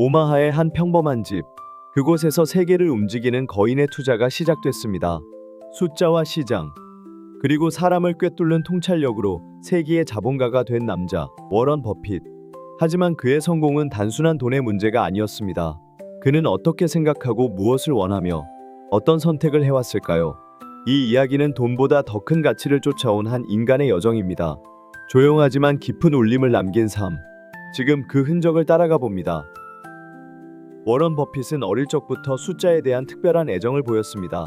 오마하의 한 평범한 집. 그곳에서 세계를 움직이는 거인의 투자가 시작됐습니다. 숫자와 시장, 그리고 사람을 꿰뚫는 통찰력으로 세기의 자본가가 된 남자, 워런 버핏. 하지만 그의 성공은 단순한 돈의 문제가 아니었습니다. 그는 어떻게 생각하고 무엇을 원하며 어떤 선택을 해왔을까요? 이 이야기는 돈보다 더 큰 가치를 쫓아온 한 인간의 여정입니다. 조용하지만 깊은 울림을 남긴 삶. 지금 그 흔적을 따라가 봅니다. 워런 버핏은 어릴 적부터 숫자에 대한 특별한 애정을 보였습니다.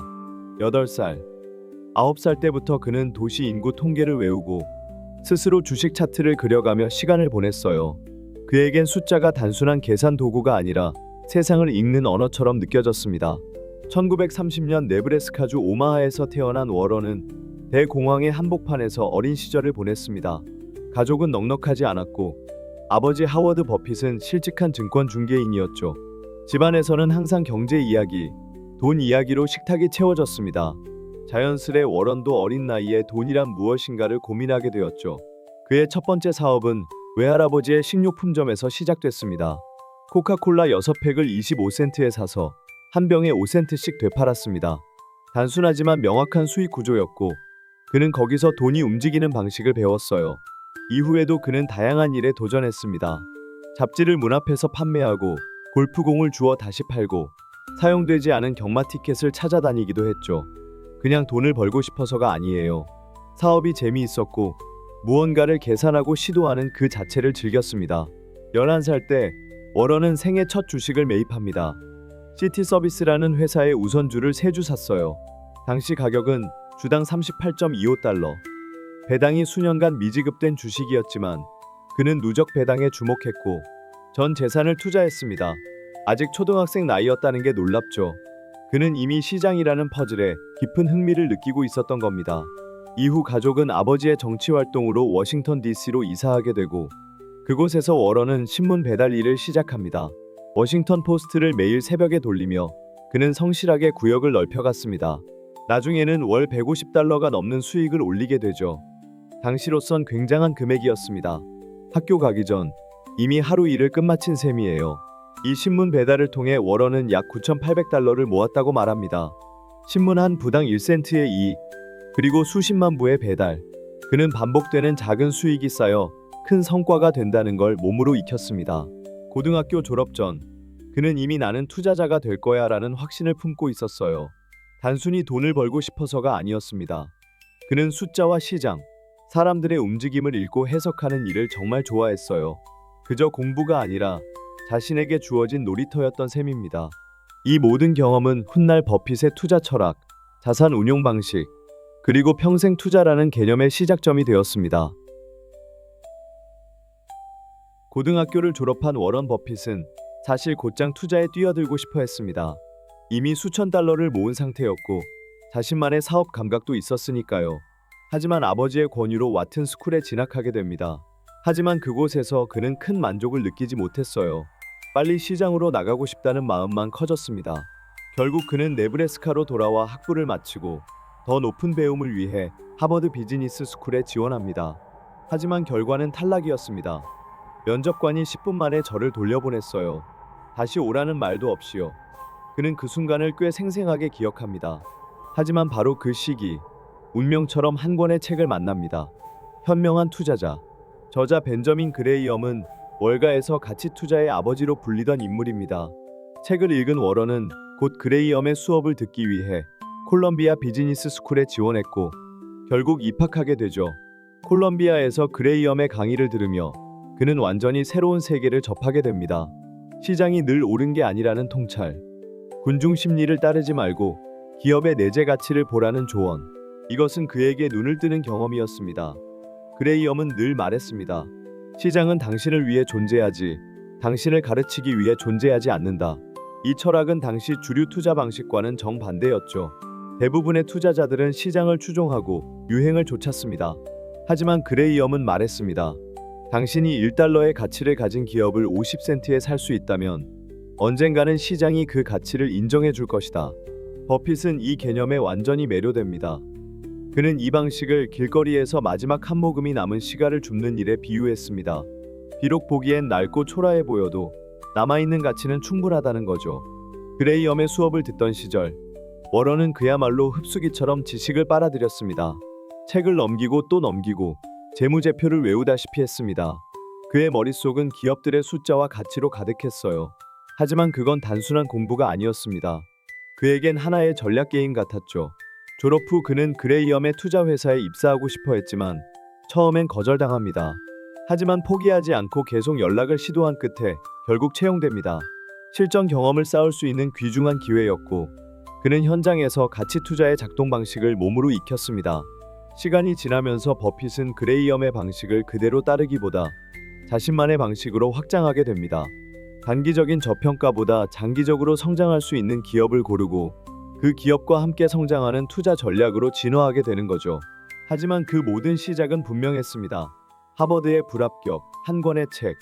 8살, 9살 때부터 그는 도시 인구 통계를 외우고 스스로 주식 차트를 그려가며 시간을 보냈어요. 그에겐 숫자가 단순한 계산 도구가 아니라 세상을 읽는 언어처럼 느껴졌습니다. 1930년 네브래스카주 오마하에서 태어난 워런은 대공황의 한복판에서 어린 시절을 보냈습니다. 가족은 넉넉하지 않았고 아버지 하워드 버핏은 실직한 증권 중개인이었죠. 집안에서는 항상 경제 이야기, 돈 이야기로 식탁이 채워졌습니다. 자연스레 워런도 어린 나이에 돈이란 무엇인가를 고민하게 되었죠. 그의 첫 번째 사업은 외할아버지의 식료품점에서 시작됐습니다. 코카콜라 6팩을 25센트에 사서 한 병에 5센트씩 되팔았습니다. 단순하지만 명확한 수익 구조였고 그는 거기서 돈이 움직이는 방식을 배웠어요. 이후에도 그는 다양한 일에 도전했습니다. 잡지를 문 앞에서 판매하고 골프공을 주워 다시 팔고 사용되지 않은 경마 티켓을 찾아다니기도 했죠. 그냥 돈을 벌고 싶어서가 아니에요. 사업이 재미있었고 무언가를 계산하고 시도하는 그 자체를 즐겼습니다. 11살 때 워런은 생애 첫 주식을 매입합니다. 시티 서비스라는 회사의 우선주를 3주 샀어요. 당시 가격은 주당 38.25달러. 배당이 수년간 미지급된 주식이었지만 그는 누적 배당에 주목했고 전 재산을 투자했습니다. 아직 초등학생 나이였다는 게 놀랍죠. 그는 이미 시장이라는 퍼즐에 깊은 흥미를 느끼고 있었던 겁니다. 이후 가족은 아버지의 정치 활동으로 워싱턴 DC로 이사하게 되고 그곳에서 워런은 신문 배달 일을 시작합니다. 워싱턴 포스트를 매일 새벽에 돌리며 그는 성실하게 구역을 넓혀갔습니다. 나중에는 월 150달러가 넘는 수익을 올리게 되죠. 당시로선 굉장한 금액이었습니다. 학교 가기 전 이미 하루 일을 끝마친 셈이에요. 이 신문 배달을 통해 워런은 약 9,800달러를 모았다고 말합니다. 신문 한 부당 1센트의 이익, 그리고 수십만 부의 배달. 그는 반복되는 작은 수익이 쌓여 큰 성과가 된다는 걸 몸으로 익혔습니다. 고등학교 졸업 전 그는 이미 나는 투자자가 될 거야 라는 확신을 품고 있었어요. 단순히 돈을 벌고 싶어서가 아니었습니다. 그는 숫자와 시장, 사람들의 움직임을 읽고 해석하는 일을 정말 좋아했어요. 그저 공부가 아니라 자신에게 주어진 놀이터였던 셈입니다. 이 모든 경험은 훗날 버핏의 투자 철학, 자산 운용 방식, 그리고 평생 투자라는 개념의 시작점이 되었습니다. 고등학교를 졸업한 워런 버핏은 사실 곧장 투자에 뛰어들고 싶어 했습니다. 이미 수천 달러를 모은 상태였고 자신만의 사업 감각도 있었으니까요. 하지만 아버지의 권유로 와튼 스쿨에 진학하게 됩니다. 하지만 그곳에서 그는 큰 만족을 느끼지 못했어요. 빨리 시장으로 나가고 싶다는 마음만 커졌습니다. 결국 그는 네브래스카로 돌아와 학부를 마치고 더 높은 배움을 위해 하버드 비즈니스 스쿨에 지원합니다. 하지만 결과는 탈락이었습니다. 면접관이 10분 만에 저를 돌려보냈어요. 다시 오라는 말도 없이요. 그는 그 순간을 꽤 생생하게 기억합니다. 하지만 바로 그 시기, 운명처럼 한 권의 책을 만납니다. 현명한 투자자. 저자 벤저민 그레이엄은 월가에서 가치 투자의 아버지로 불리던 인물입니다. 책을 읽은 워런은 곧 그레이엄의 수업을 듣기 위해 콜럼비아 비즈니스 스쿨에 지원했고 결국 입학하게 되죠. 콜럼비아에서 그레이엄의 강의를 들으며 그는 완전히 새로운 세계를 접하게 됩니다. 시장이 늘 옳은 게 아니라는 통찰, 군중 심리를 따르지 말고 기업의 내재 가치를 보라는 조언. 이것은 그에게 눈을 뜨는 경험이었습니다. 그레이엄은 늘 말했습니다. 시장은 당신을 위해 존재하지 당신을 가르치기 위해 존재하지 않는다. 이 철학은 당시 주류 투자 방식과는 정반대였죠. 대부분의 투자자들은 시장을 추종하고 유행을 쫓았습니다. 하지만 그레이엄은 말했습니다. 당신이 1달러의 가치를 가진 기업을 50센트에 살 수 있다면 언젠가는 시장이 그 가치를 인정해 줄 것이다. 버핏은 이 개념에 완전히 매료됩니다. 그는 이 방식을 길거리에서 마지막 한 모금이 남은 시가를 줍는 일에 비유했습니다. 비록 보기엔 낡고 초라해 보여도 남아있는 가치는 충분하다는 거죠. 그레이엄의 수업을 듣던 시절 워런은 그야말로 흡수기처럼 지식을 빨아들였습니다. 책을 넘기고 또 넘기고 재무제표를 외우다시피 했습니다. 그의 머릿속은 기업들의 숫자와 가치로 가득했어요. 하지만 그건 단순한 공부가 아니었습니다. 그에겐 하나의 전략 게임 같았죠. 졸업 후 그는 그레이엄의 투자회사에 입사하고 싶어 했지만 처음엔 거절당합니다. 하지만 포기하지 않고 계속 연락을 시도한 끝에 결국 채용됩니다. 실전 경험을 쌓을 수 있는 귀중한 기회였고 그는 현장에서 가치 투자의 작동 방식을 몸으로 익혔습니다. 시간이 지나면서 버핏은 그레이엄의 방식을 그대로 따르기보다 자신만의 방식으로 확장하게 됩니다. 단기적인 저평가보다 장기적으로 성장할 수 있는 기업을 고르고 그 기업과 함께 성장하는 투자 전략으로 진화하게 되는 거죠. 하지만 그 모든 시작은 분명했습니다. 하버드의 불합격, 한 권의 책,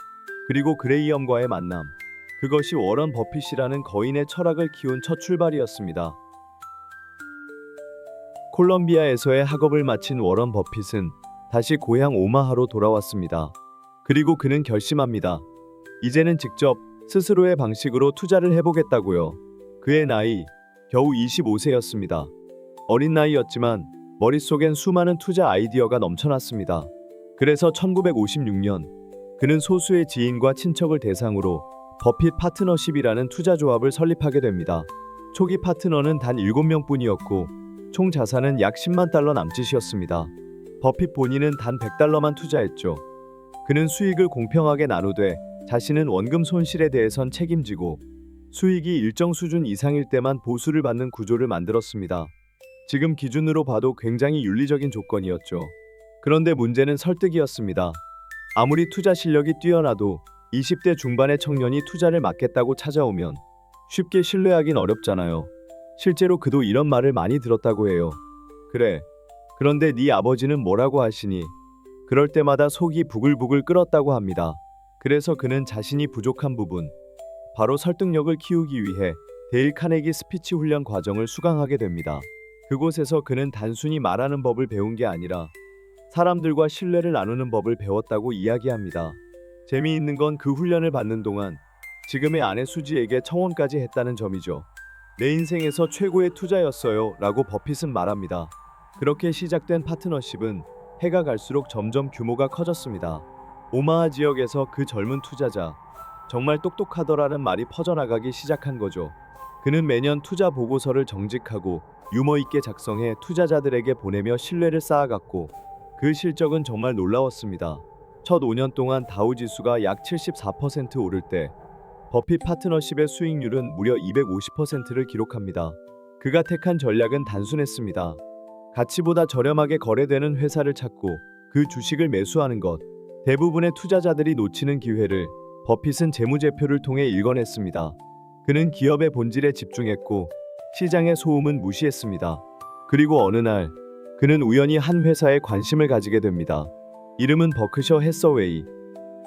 그리고 그레이엄과의 만남. 그것이 워런 버핏이라는 거인의 철학을 키운 첫 출발이었습니다. 콜럼비아에서의 학업을 마친 워런 버핏은 다시 고향 오마하로 돌아왔습니다. 그리고 그는 결심합니다. 이제는 직접 스스로의 방식으로 투자를 해보겠다고요. 그의 나이 겨우 25세였습니다. 어린 나이였지만 머릿속엔 수많은 투자 아이디어가 넘쳐났습니다. 그래서 1956년 그는 소수의 지인과 친척을 대상으로 버핏 파트너십이라는 투자 조합을 설립하게 됩니다. 초기 파트너는 단 7명뿐이었고 총 자산은 약 10만 달러 남짓이었습니다. 버핏 본인은 단 100달러만 투자했죠. 그는 수익을 공평하게 나누되 자신은 원금 손실에 대해선 책임지고 수익이 일정 수준 이상일 때만 보수를 받는 구조를 만들었습니다. 지금 기준으로 봐도 굉장히 윤리적인 조건이었죠. 그런데 문제는 설득이었습니다. 아무리 투자 실력이 뛰어나도 20대 중반의 청년이 투자를 맡겠다고 찾아오면 쉽게 신뢰하긴 어렵잖아요. 실제로 그도 이런 말을 많이 들었다고 해요. 그래, 그런데 네 아버지는 뭐라고 하시니? 그럴 때마다 속이 부글부글 끓었다고 합니다. 그래서 그는 자신이 부족한 부분, 바로 설득력을 키우기 위해 데일 카네기 스피치 훈련 과정을 수강하게 됩니다. 그곳에서 그는 단순히 말하는 법을 배운 게 아니라 사람들과 신뢰를 나누는 법을 배웠다고 이야기합니다. 재미있는 건 그 훈련을 받는 동안 지금의 아내 수지에게 청혼까지 했다는 점이죠. 내 인생에서 최고의 투자였어요 라고 버핏은 말합니다. 그렇게 시작된 파트너십은 해가 갈수록 점점 규모가 커졌습니다. 오마하 지역에서 그 젊은 투자자, 정말 똑똑하더라는 말이 퍼져나가기 시작한 거죠. 그는 매년 투자 보고서를 정직하고 유머 있게 작성해 투자자들에게 보내며 신뢰를 쌓아갔고 그 실적은 정말 놀라웠습니다. 첫 5년 동안 다우 지수가 약 74% 오를 때 버핏 파트너십의 수익률은 무려 250%를 기록합니다. 그가 택한 전략은 단순했습니다. 가치보다 저렴하게 거래되는 회사를 찾고 그 주식을 매수하는 것. 대부분의 투자자들이 놓치는 기회를 버핏은 재무제표를 통해 읽어냈습니다. 그는 기업의 본질에 집중했고 시장의 소음은 무시했습니다. 그리고 어느 날 그는 우연히 한 회사에 관심을 가지게 됩니다. 이름은 버크셔 해서웨이.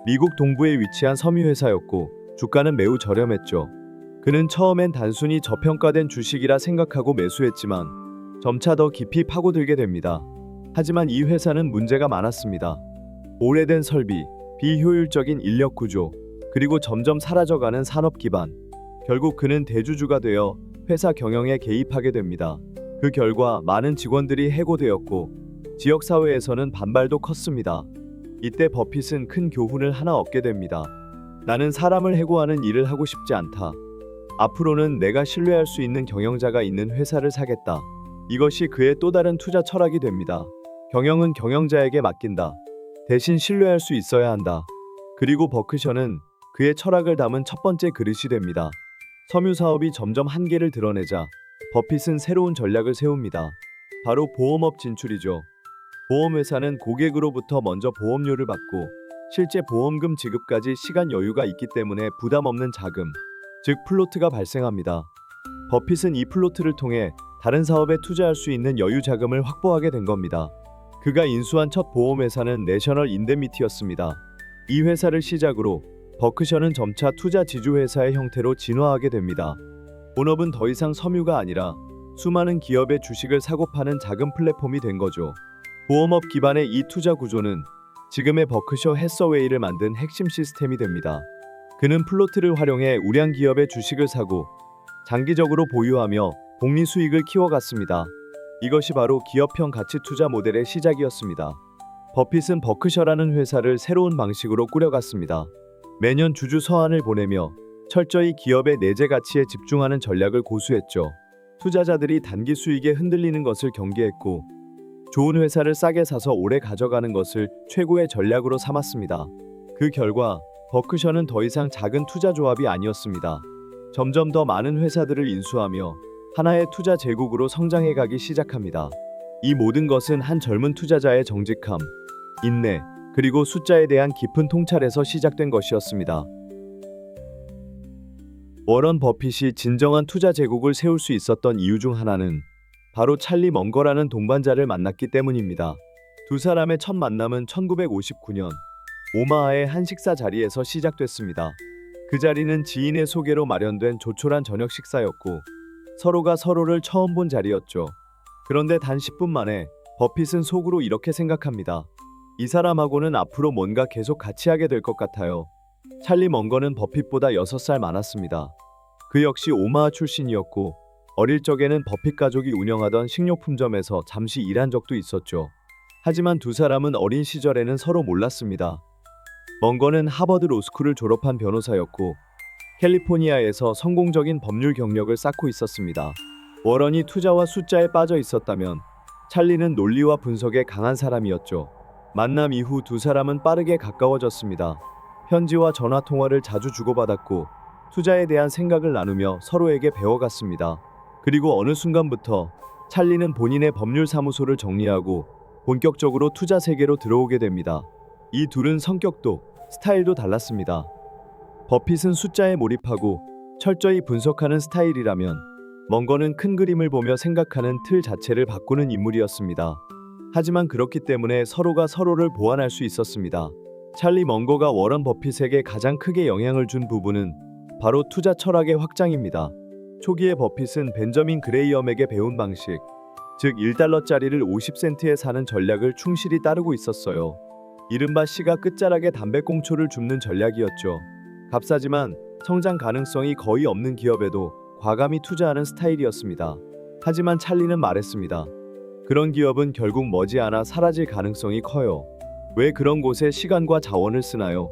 미국 동부에 위치한 섬유회사였고 주가는 매우 저렴했죠. 그는 처음엔 단순히 저평가된 주식이라 생각하고 매수했지만 점차 더 깊이 파고들게 됩니다. 하지만 이 회사는 문제가 많았습니다. 오래된 설비, 비효율적인 인력 구조, 그리고 점점 사라져가는 산업 기반. 결국 그는 대주주가 되어 회사 경영에 개입하게 됩니다. 그 결과 많은 직원들이 해고되었고 지역사회에서는 반발도 컸습니다. 이때 버핏은 큰 교훈을 하나 얻게 됩니다. 나는 사람을 해고하는 일을 하고 싶지 않다. 앞으로는 내가 신뢰할 수 있는 경영자가 있는 회사를 사겠다. 이것이 그의 또 다른 투자 철학이 됩니다. 경영은 경영자에게 맡긴다. 대신 신뢰할 수 있어야 한다. 그리고 버크셔는 그의 철학을 담은 첫 번째 그릇이 됩니다. 섬유 사업이 점점 한계를 드러내자 버핏은 새로운 전략을 세웁니다. 바로 보험업 진출이죠. 보험회사는 고객으로부터 먼저 보험료를 받고 실제 보험금 지급까지 시간 여유가 있기 때문에 부담 없는 자금, 즉 플로트가 발생합니다. 버핏은 이 플로트를 통해 다른 사업에 투자할 수 있는 여유 자금을 확보하게 된 겁니다. 그가 인수한 첫 보험회사는 내셔널 인데미티였습니다. 이 회사를 시작으로 버크셔는 점차 투자 지주회사의 형태로 진화하게 됩니다. 본업은 더 이상 섬유가 아니라 수많은 기업의 주식을 사고 파는 작은 플랫폼이 된 거죠. 보험업 기반의 이 투자 구조는 지금의 버크셔 해서웨이를 만든 핵심 시스템이 됩니다. 그는 플로트를 활용해 우량 기업의 주식을 사고 장기적으로 보유하며 복리 수익을 키워갔습니다. 이것이 바로 기업형 가치 투자 모델의 시작이었습니다. 버핏은 버크셔라는 회사를 새로운 방식으로 꾸려갔습니다. 매년 주주 서한을 보내며 철저히 기업의 내재 가치에 집중하는 전략을 고수했죠. 투자자들이 단기 수익에 흔들리는 것을 경계했고 좋은 회사를 싸게 사서 오래 가져가는 것을 최고의 전략으로 삼았습니다. 그 결과 버크셔는 더 이상 작은 투자 조합이 아니었습니다. 점점 더 많은 회사들을 인수하며 하나의 투자 제국으로 성장해가기 시작합니다. 이 모든 것은 한 젊은 투자자의 정직함, 인내, 그리고 숫자에 대한 깊은 통찰에서 시작된 것이었습니다. 워런 버핏이 진정한 투자 제국을 세울 수 있었던 이유 중 하나는 바로 찰리 먼거라는 동반자를 만났기 때문입니다. 두 사람의 첫 만남은 1959년 오마하의 한 식사 자리에서 시작됐습니다. 그 자리는 지인의 소개로 마련된 조촐한 저녁 식사였고 서로가 서로를 처음 본 자리였죠. 그런데 단 10분 만에 버핏은 속으로 이렇게 생각합니다. 이 사람하고는 앞으로 뭔가 계속 같이 하게 될 것 같아요. 찰리 먼거는 버핏보다 6살 많았습니다. 그 역시 오마하 출신이었고 어릴 적에는 버핏 가족이 운영하던 식료품점에서 잠시 일한 적도 있었죠. 하지만 두 사람은 어린 시절에는 서로 몰랐습니다. 먼거는 하버드 로스쿨을 졸업한 변호사였고 캘리포니아에서 성공적인 법률 경력을 쌓고 있었습니다. 워런이 투자와 숫자에 빠져 있었다면 찰리는 논리와 분석에 강한 사람이었죠. 만남 이후 두 사람은 빠르게 가까워졌습니다. 편지와 전화 통화를 자주 주고받았고 투자에 대한 생각을 나누며 서로에게 배워갔습니다. 그리고 어느 순간부터 찰리는 본인의 법률 사무소를 정리하고 본격적으로 투자 세계로 들어오게 됩니다. 이 둘은 성격도 스타일도 달랐습니다. 버핏은 숫자에 몰입하고 철저히 분석하는 스타일이라면 먼거는 큰 그림을 보며 생각하는 틀 자체를 바꾸는 인물이었습니다. 하지만 그렇기 때문에 서로가 서로를 보완할 수 있었습니다. 찰리 먼거가 워런 버핏에게 가장 크게 영향을 준 부분은 바로 투자 철학의 확장입니다. 초기에 버핏은 벤저민 그레이엄에게 배운 방식, 즉 1달러짜리를 50센트에 사는 전략을 충실히 따르고 있었어요. 이른바 시가 끝자락에 담배꽁초를 줍는 전략이었죠. 값싸지만 성장 가능성이 거의 없는 기업에도 과감히 투자하는 스타일이었습니다. 하지만 찰리는 말했습니다. 그런 기업은 결국 머지않아 사라질 가능성이 커요. 왜 그런 곳에 시간과 자원을 쓰나요?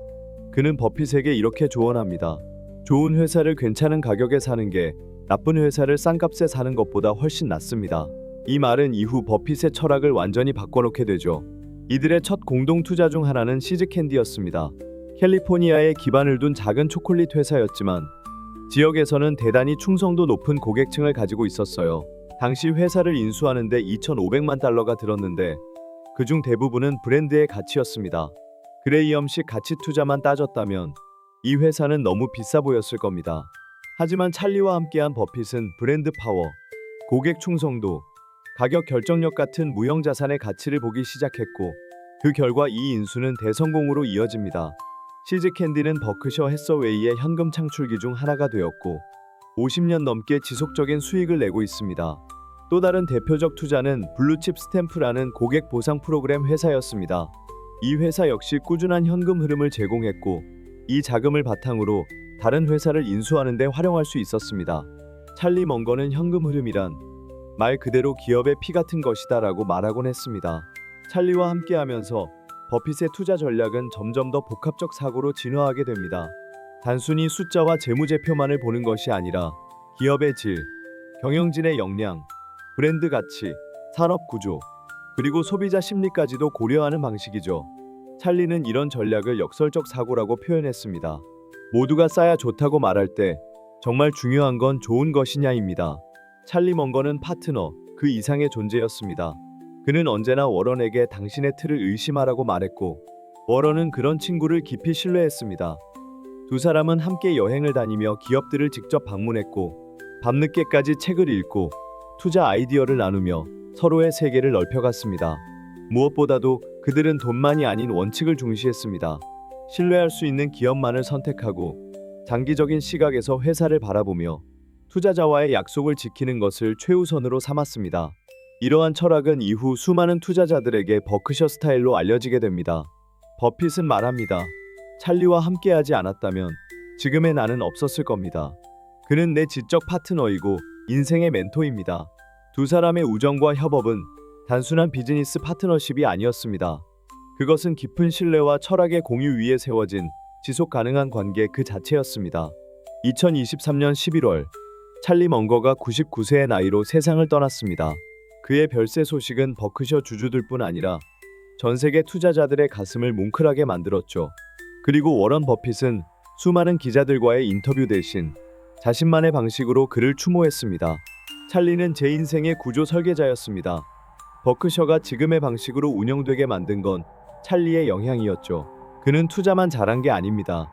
그는 버핏에게 이렇게 조언합니다. 좋은 회사를 괜찮은 가격에 사는 게 나쁜 회사를 싼 값에 사는 것보다 훨씬 낫습니다. 이 말은 이후 버핏의 철학을 완전히 바꿔놓게 되죠. 이들의 첫 공동 투자 중 하나는 시즈캔디였습니다. 캘리포니아에 기반을 둔 작은 초콜릿 회사였지만 지역에서는 대단히 충성도 높은 고객층을 가지고 있었어요. 당시 회사를 인수하는데 2,500만 달러가 들었는데 그중 대부분은 브랜드의 가치였습니다. 그레이엄식 가치 투자만 따졌다면 이 회사는 너무 비싸 보였을 겁니다. 하지만 찰리와 함께한 버핏은 브랜드 파워, 고객 충성도, 가격 결정력 같은 무형 자산의 가치를 보기 시작했고 그 결과 이 인수는 대성공으로 이어집니다. 시즈캔디는 버크셔 해서웨이의 현금 창출기 중 하나가 되었고 50년 넘게 지속적인 수익을 내고 있습니다. 또 다른 대표적 투자는 블루칩 스탬프라는 고객 보상 프로그램 회사였습니다. 이 회사 역시 꾸준한 현금 흐름을 제공했고 이 자금을 바탕으로 다른 회사를 인수하는 데 활용할 수 있었습니다. 찰리 먼거는 현금 흐름이란 말 그대로 기업의 피 같은 것이다 라고 말하곤 했습니다. 찰리와 함께하면서 버핏의 투자 전략은 점점 더 복합적 사고로 진화하게 됩니다. 단순히 숫자와 재무제표만을 보는 것이 아니라 기업의 질, 경영진의 역량, 브랜드 가치, 산업 구조, 그리고 소비자 심리까지도 고려하는 방식이죠. 찰리는 이런 전략을 역설적 사고라고 표현했습니다. 모두가 싸야 좋다고 말할 때 정말 중요한 건 좋은 것이냐입니다. 찰리 먼거는 파트너, 그 이상의 존재였습니다. 그는 언제나 워런에게 당신의 틀을 의심하라고 말했고 워런은 그런 친구를 깊이 신뢰했습니다. 두 사람은 함께 여행을 다니며 기업들을 직접 방문했고 밤늦게까지 책을 읽고 투자 아이디어를 나누며 서로의 세계를 넓혀갔습니다. 무엇보다도 그들은 돈만이 아닌 원칙을 중시했습니다. 신뢰할 수 있는 기업만을 선택하고 장기적인 시각에서 회사를 바라보며 투자자와의 약속을 지키는 것을 최우선으로 삼았습니다. 이러한 철학은 이후 수많은 투자자들에게 버크셔 스타일로 알려지게 됩니다. 버핏은 말합니다. 찰리와 함께하지 않았다면 지금의 나는 없었을 겁니다. 그는 내 지적 파트너이고 인생의 멘토입니다. 두 사람의 우정과 협업은 단순한 비즈니스 파트너십이 아니었습니다. 그것은 깊은 신뢰와 철학의 공유 위에 세워진 지속 가능한 관계 그 자체였습니다. 2023년 11월, 찰리 먼거가 99세의 나이로 세상을 떠났습니다. 그의 별세 소식은 버크셔 주주들뿐 아니라 전 세계 투자자들의 가슴을 뭉클하게 만들었죠. 그리고 워런 버핏은 수많은 기자들과의 인터뷰 대신 자신만의 방식으로 그를 추모했습니다. 찰리는 제 인생의 구조 설계자였습니다. 버크셔가 지금의 방식으로 운영되게 만든 건 찰리의 영향이었죠. 그는 투자만 잘한 게 아닙니다.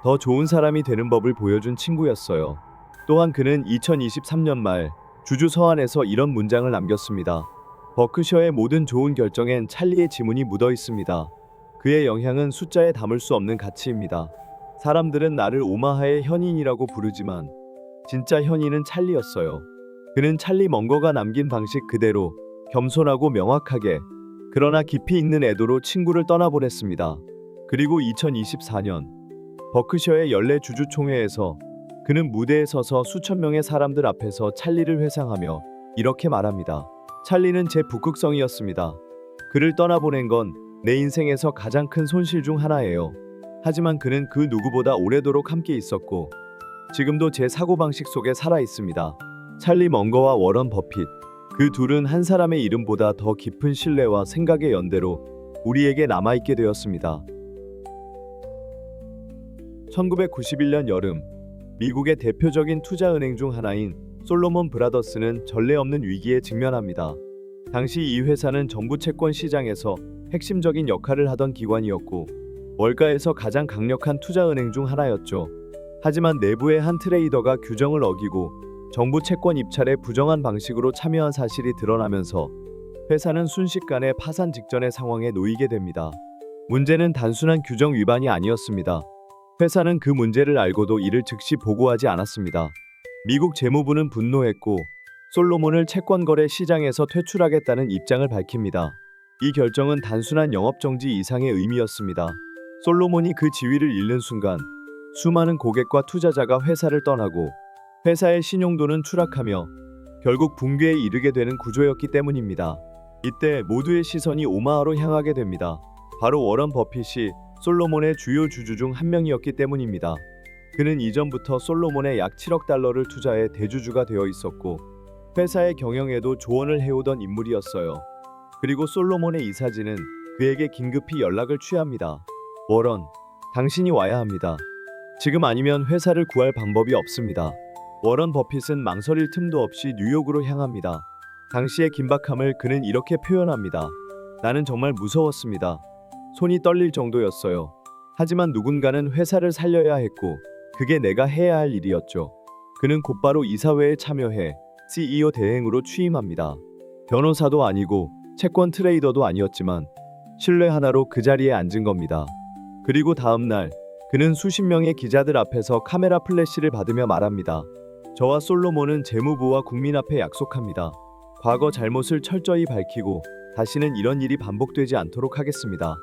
더 좋은 사람이 되는 법을 보여준 친구였어요. 또한 그는 2023년 말 주주 서한에서 이런 문장을 남겼습니다. 버크셔의 모든 좋은 결정엔 찰리의 지문이 묻어 있습니다. 그의 영향은 숫자에 담을 수 없는 가치입니다. 사람들은 나를 오마하의 현인이라고 부르지만 진짜 현인은 찰리였어요. 그는 찰리 먼거가 남긴 방식 그대로 겸손하고 명확하게 그러나 깊이 있는 애도로 친구를 떠나보냈습니다. 그리고 2024년 버크셔의 연례 주주총회에서 그는 무대에 서서 수천 명의 사람들 앞에서 찰리를 회상하며 이렇게 말합니다. 찰리는 제 북극성이었습니다. 그를 떠나보낸 건 내 인생에서 가장 큰 손실 중 하나예요. 하지만 그는 그 누구보다 오래도록 함께 있었고 지금도 제 사고방식 속에 살아 있습니다. 찰리 먼거와 워런 버핏, 그 둘은 한 사람의 이름보다 더 깊은 신뢰와 생각의 연대로 우리에게 남아있게 되었습니다. 1991년 여름, 미국의 대표적인 투자은행 중 하나인 솔로몬 브라더스는 전례 없는 위기에 직면합니다. 당시 이 회사는 정부 채권 시장에서 핵심적인 역할을 하던 기관이었고 월가에서 가장 강력한 투자은행 중 하나였죠. 하지만 내부의 한 트레이더가 규정을 어기고 정부 채권 입찰에 부정한 방식으로 참여한 사실이 드러나면서 회사는 순식간에 파산 직전의 상황에 놓이게 됩니다. 문제는 단순한 규정 위반이 아니었습니다. 회사는 그 문제를 알고도 이를 즉시 보고하지 않았습니다. 미국 재무부는 분노했고 솔로몬을 채권거래 시장에서 퇴출하겠다는 입장을 밝힙니다. 이 결정은 단순한 영업정지 이상의 의미였습니다. 솔로몬이 그 지위를 잃는 순간 수많은 고객과 투자자가 회사를 떠나고 회사의 신용도는 추락하며 결국 붕괴에 이르게 되는 구조였기 때문입니다. 이때 모두의 시선이 오마하로 향하게 됩니다. 바로 워런 버핏이 솔로몬의 주요 주주 중 한 명이었기 때문입니다. 그는 이전부터 솔로몬에 약 7억 달러를 투자해 대주주가 되어 있었고 회사의 경영에도 조언을 해오던 인물이었어요. 그리고 솔로몬의 이사진은 그에게 긴급히 연락을 취합니다. 워런, 당신이 와야 합니다. 지금 아니면 회사를 구할 방법이 없습니다. 워런 버핏은 망설일 틈도 없이 뉴욕으로 향합니다. 당시의 긴박함을 그는 이렇게 표현합니다. 나는 정말 무서웠습니다. 손이 떨릴 정도였어요. 하지만 누군가는 회사를 살려야 했고 그게 내가 해야 할 일이었죠. 그는 곧바로 이사회에 참여해 CEO 대행으로 취임합니다. 변호사도 아니고 채권 트레이더도 아니었지만 신뢰 하나로 그 자리에 앉은 겁니다. 그리고 다음 날 그는 수십 명의 기자들 앞에서 카메라 플래시를 받으며 말합니다. 저와 솔로몬은 재무부와 국민 앞에 약속합니다. 과거 잘못을 철저히 밝히고 다시는 이런 일이 반복되지 않도록 하겠습니다.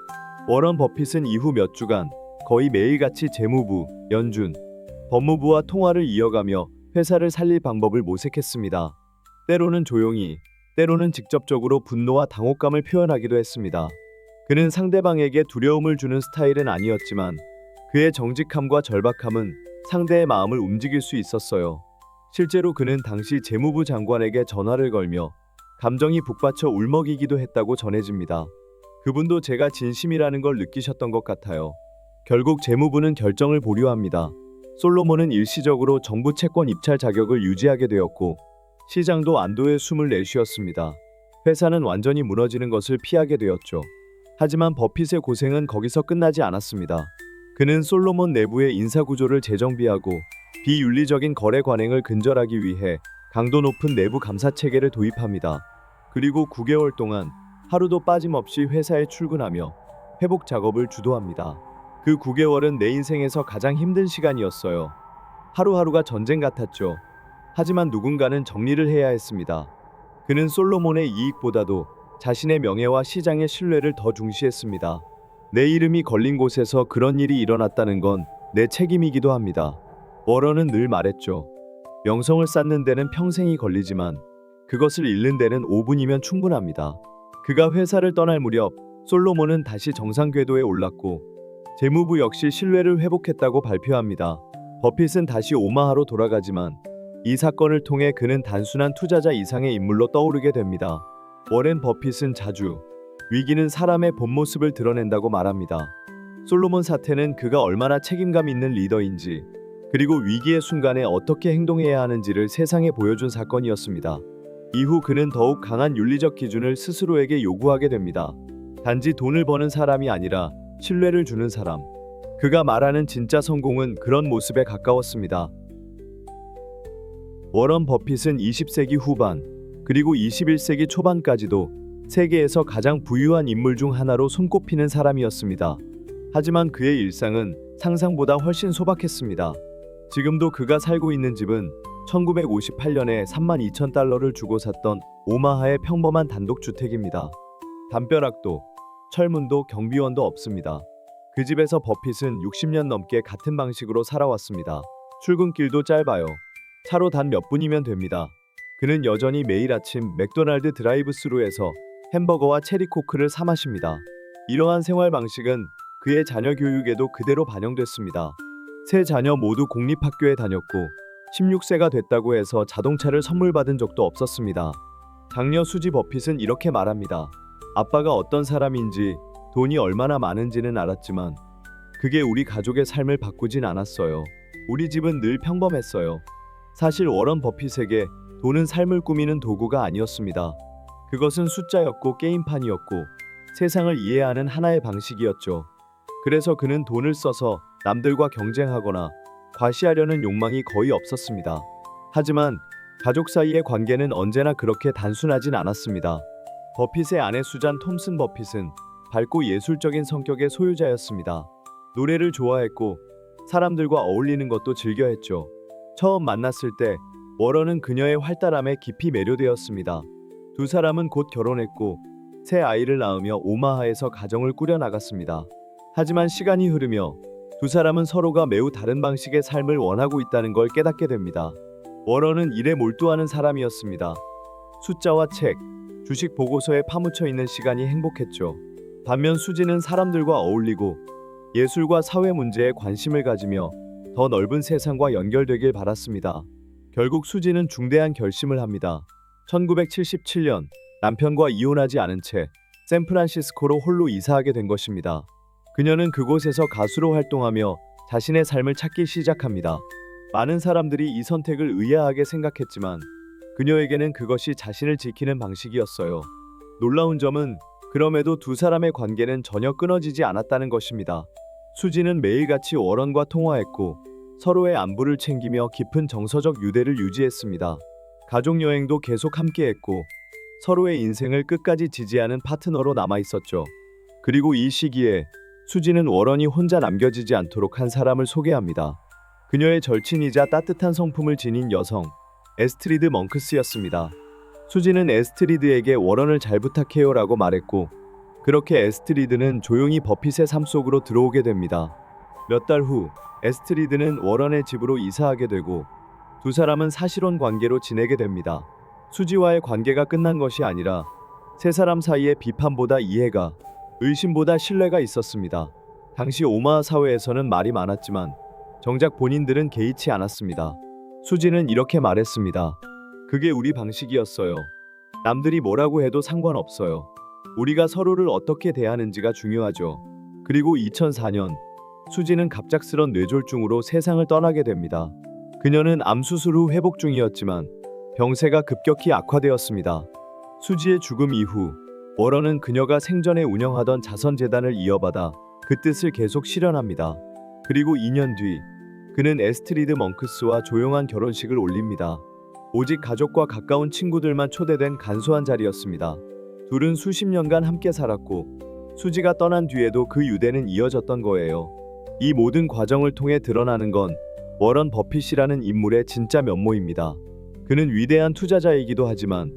워런 버핏은 이후 몇 주간 거의 매일같이 재무부, 연준, 법무부와 통화를 이어가며 회사를 살릴 방법을 모색했습니다. 때로는 조용히, 때로는 직접적으로 분노와 당혹감을 표현하기도 했습니다. 그는 상대방에게 두려움을 주는 스타일은 아니었지만 그의 정직함과 절박함은 상대의 마음을 움직일 수 있었어요. 실제로 그는 당시 재무부 장관에게 전화를 걸며 감정이 북받쳐 울먹이기도 했다고 전해집니다. 그분도 제가 진심이라는 걸 느끼셨던 것 같아요. 결국 재무부는 결정을 보류합니다. 솔로몬은 일시적으로 정부 채권 입찰 자격을 유지하게 되었고 시장도 안도의 숨을 내쉬었습니다. 회사는 완전히 무너지는 것을 피하게 되었죠. 하지만 버핏의 고생은 거기서 끝나지 않았습니다. 그는 솔로몬 내부의 인사구조를 재정비하고 비윤리적인 거래 관행을 근절하기 위해 강도 높은 내부 감사 체계를 도입합니다. 그리고 9개월 동안 하루도 빠짐없이 회사에 출근하며 회복 작업을 주도합니다. 그 9개월은 내 인생에서 가장 힘든 시간이었어요. 하루하루가 전쟁 같았죠. 하지만 누군가는 정리를 해야 했습니다. 그는 솔로몬의 이익보다도 자신의 명예와 시장의 신뢰를 더 중시했습니다. 내 이름이 걸린 곳에서 그런 일이 일어났다는 건 내 책임이기도 합니다. 워런은 늘 말했죠. 명성을 쌓는 데는 평생이 걸리지만 그것을 잃는 데는 5분이면 충분합니다. 그가 회사를 떠날 무렵 솔로몬은 다시 정상 궤도에 올랐고 재무부 역시 신뢰를 회복했다고 발표합니다. 버핏은 다시 오마하로 돌아가지만 이 사건을 통해 그는 단순한 투자자 이상의 인물로 떠오르게 됩니다. 워렌 버핏은 자주 위기는 사람의 본 모습을 드러낸다고 말합니다. 솔로몬 사태는 그가 얼마나 책임감 있는 리더인지 그리고 위기의 순간에 어떻게 행동해야 하는지를 세상에 보여준 사건이었습니다. 이후 그는 더욱 강한 윤리적 기준을 스스로에게 요구하게 됩니다. 단지 돈을 버는 사람이 아니라 신뢰를 주는 사람. 그가 말하는 진짜 성공은 그런 모습에 가까웠습니다. 워런 버핏은 20세기 후반 그리고 21세기 초반까지도 세계에서 가장 부유한 인물 중 하나로 손꼽히는 사람이었습니다. 하지만 그의 일상은 상상보다 훨씬 소박했습니다. 지금도 그가 살고 있는 집은 1958년에 32,000달러를 주고 샀던 오마하의 평범한 단독주택입니다. 담벼락도, 철문도, 경비원도 없습니다. 그 집에서 버핏은 60년 넘게 같은 방식으로 살아왔습니다. 출근길도 짧아요. 차로 단 몇 분이면 됩니다. 그는 여전히 매일 아침 맥도날드 드라이브스루에서 햄버거와 체리코크를 사 마십니다. 이러한 생활 방식은 그의 자녀 교육에도 그대로 반영됐습니다. 세 자녀 모두 공립학교에 다녔고 16세가 됐다고 해서 자동차를 선물 받은 적도 없었습니다. 장녀 수지 버핏은 이렇게 말합니다. 아빠가 어떤 사람인지 돈이 얼마나 많은지는 알았지만 그게 우리 가족의 삶을 바꾸진 않았어요. 우리 집은 늘 평범했어요. 사실 워런 버핏에게 돈은 삶을 꾸미는 도구가 아니었습니다. 그것은 숫자였고 게임판이었고 세상을 이해하는 하나의 방식이었죠. 그래서 그는 돈을 써서 남들과 경쟁하거나 과시하려는 욕망이 거의 없었습니다. 하지만 가족 사이의 관계는 언제나 그렇게 단순하진 않았습니다. 버핏의 아내 수잔 톰슨 버핏은 밝고 예술적인 성격의 소유자였습니다. 노래를 좋아했고 사람들과 어울리는 것도 즐겨했죠. 처음 만났을 때 워런은 그녀의 활달함에 깊이 매료되었습니다. 두 사람은 곧 결혼했고 새 아이를 낳으며 오마하에서 가정을 꾸려나갔습니다. 하지만 시간이 흐르며 두 사람은 서로가 매우 다른 방식의 삶을 원하고 있다는 걸 깨닫게 됩니다. 워런은 일에 몰두하는 사람이었습니다. 숫자와 책, 주식 보고서에 파묻혀 있는 시간이 행복했죠. 반면 수지는 사람들과 어울리고 예술과 사회 문제에 관심을 가지며 더 넓은 세상과 연결되길 바랐습니다. 결국 수지는 중대한 결심을 합니다. 1977년 남편과 이혼하지 않은 채 샌프란시스코로 홀로 이사하게 된 것입니다. 그녀는 그곳에서 가수로 활동하며 자신의 삶을 찾기 시작합니다. 많은 사람들이 이 선택을 의아하게 생각했지만 그녀에게는 그것이 자신을 지키는 방식이었어요. 놀라운 점은 그럼에도 두 사람의 관계는 전혀 끊어지지 않았다는 것입니다. 수지는 매일같이 워런과 통화했고 서로의 안부를 챙기며 깊은 정서적 유대를 유지했습니다. 가족 여행도 계속 함께했고 서로의 인생을 끝까지 지지하는 파트너로 남아있었죠. 그리고 이 시기에 수지는 워런이 혼자 남겨지지 않도록 한 사람을 소개합니다. 그녀의 절친이자 따뜻한 성품을 지닌 여성 에스트리드 멍크스였습니다. 수지는 에스트리드에게 워런을 잘 부탁해요라고 말했고 그렇게 에스트리드는 조용히 버핏의 삶 속으로 들어오게 됩니다. 몇 달 후 에스트리드는 워런의 집으로 이사하게 되고 두 사람은 사실혼 관계로 지내게 됩니다. 수지와의 관계가 끝난 것이 아니라 세 사람 사이에 비판보다 이해가, 의심보다 신뢰가 있었습니다. 당시 오마하 사회에서는 말이 많았지만 정작 본인들은 개의치 않았습니다. 수지는 이렇게 말했습니다. 그게 우리 방식이었어요. 남들이 뭐라고 해도 상관없어요. 우리가 서로를 어떻게 대하는지가 중요하죠. 그리고 2004년 수지는 갑작스런 뇌졸중으로 세상을 떠나게 됩니다. 그녀는 암 수술 후 회복 중이었지만 병세가 급격히 악화되었습니다. 수지의 죽음 이후 워런은 그녀가 생전에 운영하던 자선재단을 이어받아 그 뜻을 계속 실현합니다. 그리고 2년 뒤 그는 에스트리드 멍크스와 조용한 결혼식을 올립니다. 오직 가족과 가까운 친구들만 초대된 간소한 자리였습니다. 둘은 수십 년간 함께 살았고 수지가 떠난 뒤에도 그 유대는 이어졌던 거예요. 이 모든 과정을 통해 드러나는 건 워런 버핏이라는 인물의 진짜 면모입니다. 그는 위대한 투자자이기도 하지만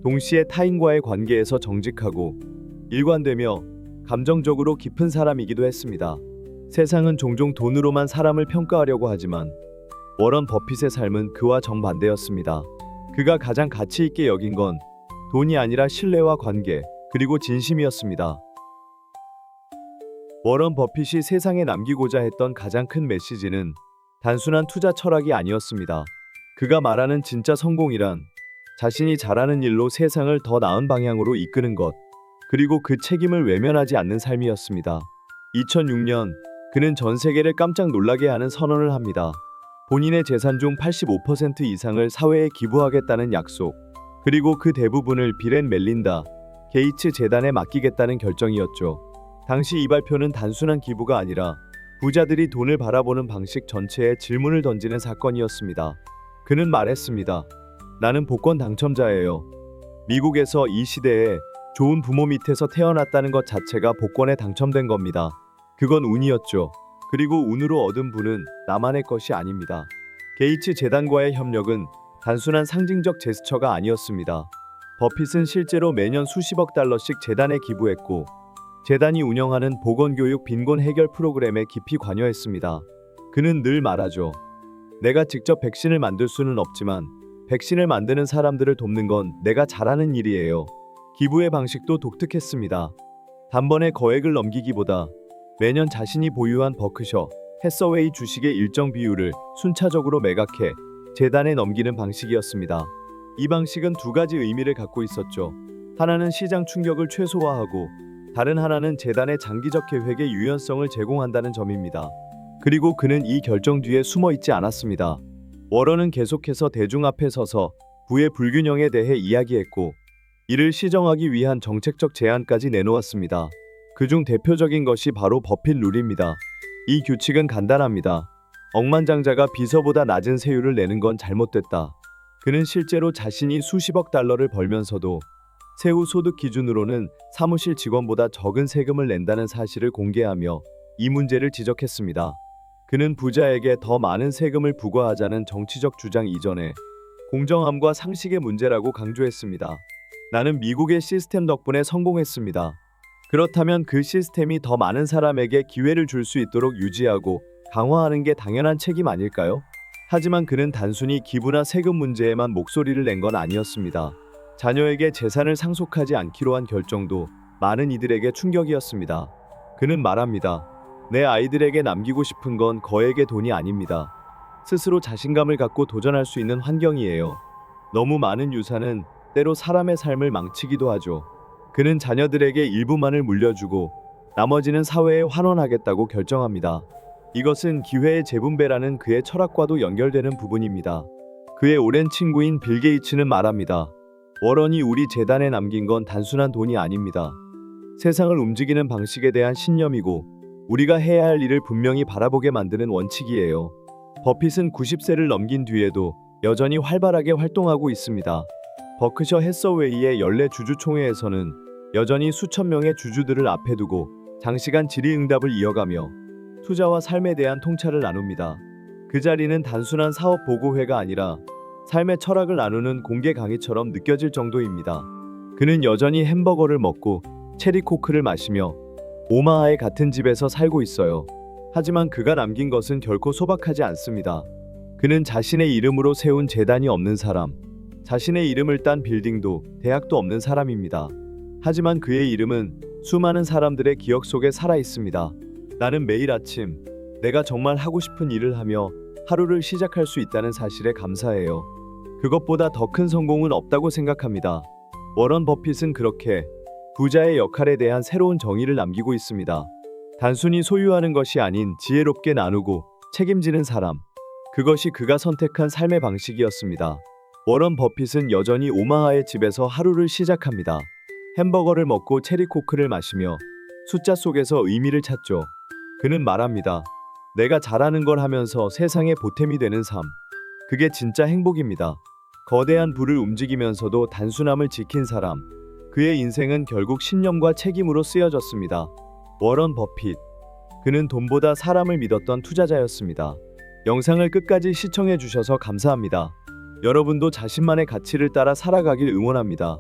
동시에 타인과의 관계에서 정직하고 일관되며 감정적으로 깊은 사람이기도 했습니다. 세상은 종종 돈으로만 사람을 평가하려고 하지만 워런 버핏의 삶은 그와 정반대였습니다. 그가 가장 가치 있게 여긴 건 돈이 아니라 신뢰와 관계, 그리고 진심이었습니다. 워런 버핏이 세상에 남기고자 했던 가장 큰 메시지는 단순한 투자 철학이 아니었습니다. 그가 말하는 진짜 성공이란 자신이 잘하는 일로 세상을 더 나은 방향으로 이끄는 것, 그리고 그 책임을 외면하지 않는 삶이었습니다. 2006년 그는 전 세계를 깜짝 놀라게 하는 선언을 합니다. 본인의 재산 중 85% 이상을 사회에 기부하겠다는 약속, 그리고 그 대부분을 빌 앤 멜린다 게이츠 재단에 맡기겠다는 결정이었죠. 당시 이 발표는 단순한 기부가 아니라 부자들이 돈을 바라보는 방식 전체에 질문을 던지는 사건이었습니다. 그는 말했습니다. 나는 복권 당첨자예요. 미국에서 이 시대에 좋은 부모 밑에서 태어났다는 것 자체가 복권에 당첨된 겁니다. 그건 운이었죠. 그리고 운으로 얻은 부는 나만의 것이 아닙니다. 게이츠 재단과의 협력은 단순한 상징적 제스처가 아니었습니다. 버핏은 실제로 매년 수십억 달러씩 재단에 기부했고 재단이 운영하는 보건교육 빈곤 해결 프로그램에 깊이 관여했습니다. 그는 늘 말하죠. 내가 직접 백신을 만들 수는 없지만 백신을 만드는 사람들을 돕는 건 내가 잘하는 일이에요. 기부의 방식도 독특했습니다. 단번에 거액을 넘기기보다 매년 자신이 보유한 버크셔, 해서웨이 주식의 일정 비율을 순차적으로 매각해 재단에 넘기는 방식이었습니다. 이 방식은 두 가지 의미를 갖고 있었죠. 하나는 시장 충격을 최소화하고 다른 하나는 재단의 장기적 계획의 유연성을 제공한다는 점입니다. 그리고 그는 이 결정 뒤에 숨어 있지 않았습니다. 워런은 계속해서 대중 앞에 서서 부의 불균형에 대해 이야기했고 이를 시정하기 위한 정책적 제안까지 내놓았습니다. 그중 대표적인 것이 바로 버핏 룰입니다. 이 규칙은 간단합니다. 억만장자가 비서보다 낮은 세율을 내는 건 잘못됐다. 그는 실제로 자신이 수십억 달러를 벌면서도 세후 소득 기준으로는 사무실 직원보다 적은 세금을 낸다는 사실을 공개하며 이 문제를 지적했습니다. 그는 부자에게 더 많은 세금을 부과하자는 정치적 주장 이전에 공정함과 상식의 문제라고 강조했습니다. 나는 미국의 시스템 덕분에 성공했습니다. 그렇다면 그 시스템이 더 많은 사람에게 기회를 줄 수 있도록 유지하고 강화하는 게 당연한 책임 아닐까요? 하지만 그는 단순히 기부나 세금 문제에만 목소리를 낸 건 아니었습니다. 자녀에게 재산을 상속하지 않기로 한 결정도 많은 이들에게 충격이었습니다. 그는 말합니다. 내 아이들에게 남기고 싶은 건 거액의 돈이 아닙니다. 스스로 자신감을 갖고 도전할 수 있는 환경이에요. 너무 많은 유산은 때로 사람의 삶을 망치기도 하죠. 그는 자녀들에게 일부만을 물려주고 나머지는 사회에 환원하겠다고 결정합니다. 이것은 기회의 재분배라는 그의 철학과도 연결되는 부분입니다. 그의 오랜 친구인 빌 게이츠는 말합니다. 워런이 우리 재단에 남긴 건 단순한 돈이 아닙니다. 세상을 움직이는 방식에 대한 신념이고 우리가 해야 할 일을 분명히 바라보게 만드는 원칙이에요. 버핏은 90세를 넘긴 뒤에도 여전히 활발하게 활동하고 있습니다. 버크셔 해서웨이의 연례 주주총회에서는 여전히 수천 명의 주주들을 앞에 두고 장시간 질의응답을 이어가며 투자와 삶에 대한 통찰을 나눕니다. 그 자리는 단순한 사업 보고회가 아니라 삶의 철학을 나누는 공개 강의처럼 느껴질 정도입니다. 그는 여전히 햄버거를 먹고 체리코크를 마시며 오마하의 같은 집에서 살고 있어요. 하지만 그가 남긴 것은 결코 소박하지 않습니다. 그는 자신의 이름으로 세운 재단이 없는 사람, 자신의 이름을 딴 빌딩도 대학도 없는 사람입니다. 하지만 그의 이름은 수많은 사람들의 기억 속에 살아 있습니다. 나는 매일 아침 내가 정말 하고 싶은 일을 하며 하루를 시작할 수 있다는 사실에 감사해요. 그것보다 더 큰 성공은 없다고 생각합니다. 워런 버핏은 그렇게 부자의 역할에 대한 새로운 정의를 남기고 있습니다. 단순히 소유하는 것이 아닌 지혜롭게 나누고 책임지는 사람. 그것이 그가 선택한 삶의 방식이었습니다. 워런 버핏은 여전히 오마하의 집에서 하루를 시작합니다. 햄버거를 먹고 체리코크를 마시며 숫자 속에서 의미를 찾죠. 그는 말합니다. 내가 잘하는 걸 하면서 세상에 보탬이 되는 삶. 그게 진짜 행복입니다. 거대한 부를 움직이면서도 단순함을 지킨 사람. 그의 인생은 결국 신념과 책임으로 쓰여졌습니다. 워런 버핏. 그는 돈보다 사람을 믿었던 투자자였습니다. 영상을 끝까지 시청해 주셔서 감사합니다. 여러분도 자신만의 가치를 따라 살아가길 응원합니다.